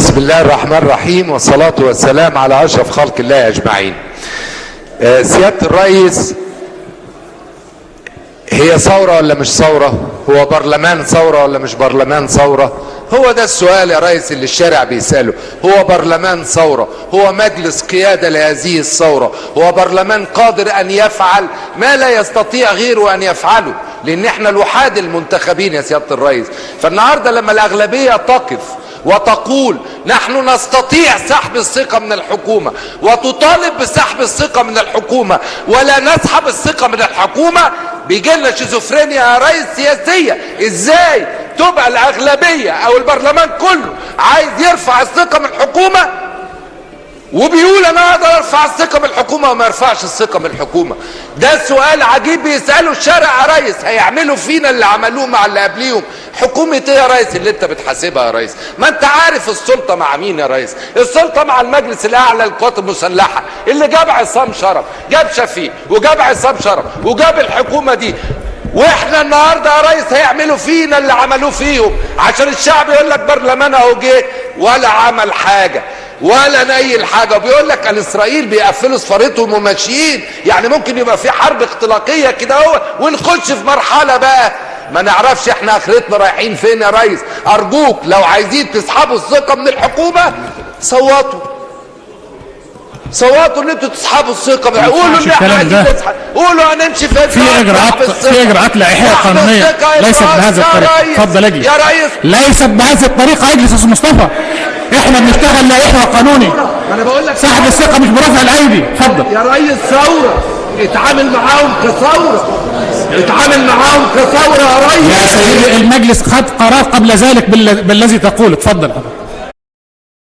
بسم الله الرحمن الرحيم، والصلاة والسلام على أشرف خلق الله أجمعين. سيادة الرئيس، هي ثورة ولا مش ثورة؟ هو برلمان ثورة ولا مش برلمان ثورة؟ هو ده السؤال يا ريس اللي الشارع بيسأله. هو برلمان ثورة، هو مجلس قيادة لهذه الثورة، هو برلمان قادر أن يفعل ما لا يستطيع غيره أن يفعله، لأن احنا الوحاد المنتخبين يا سيادة الرئيس. فالنهاردة لما الأغلبية تقف وتقول نحن نستطيع سحب الثقة من الحكومة، وتطالب بسحب الثقة من الحكومة ولا نسحب الثقة من الحكومة، بيجي لنا شيزوفرينيا يا ريس سياسية. ازاي تبقى الأغلبية أو البرلمان كله عايز يرفع الثقة من الحكومة وبيقول انا اقدر ارفع الثقه من الحكومه وما يرفعش الثقه من الحكومه؟ ده سؤال عجيب بيساله الشارع يا ريس. هيعملوا فينا اللي عملوه مع اللي قبليهم. حكومه ايه يا ريس اللي انت بتحاسبها يا ريس؟ ما انت عارف السلطه مع مين يا ريس؟ السلطه مع المجلس الاعلى للقوات المسلحه اللي جاب عصام شرف، جاب شفيق وجاب عصام شرف وجاب الحكومه دي. واحنا النهارده يا ريس هيعملوا فينا اللي عملوه فيهم عشان الشعب يقول لك برلمان اهو جه ولا عمل حاجه ولا نيل حاجه، وبيقول لك الاسرائيل بيقفلوا سفارتهم وماشيين. يعني ممكن يبقى في حرب اختلاقيه كده اهو ونخش في مرحله بقى ما نعرفش احنا اخرتنا رايحين فين يا ريس. ارجوك لو عايزين تسحبوا الثقه من الحكومه صوتوا ان انتوا تسحبوا الثقه. قولوا ان احنا عايزين نسحب، قولوا هنمشي في اجراءات لائحيه قانونيه ليست بهذه الطريقه. اتفضل اجي يا ريس. ليست بهذه الطريقه. اجلس يا استاذ مصطفى، احنا بنشتغل لائحي وقانوني. انا بقول لك سحب الثقه مش برفع الايدي. اتفضل يا ريس. ثوره، اتعامل معاهم كثوره، اتعامل معاهم كثوره يا ريس. يا سيدي المجلس خد قرار قبل ذلك بالذي تقول. اتفضل.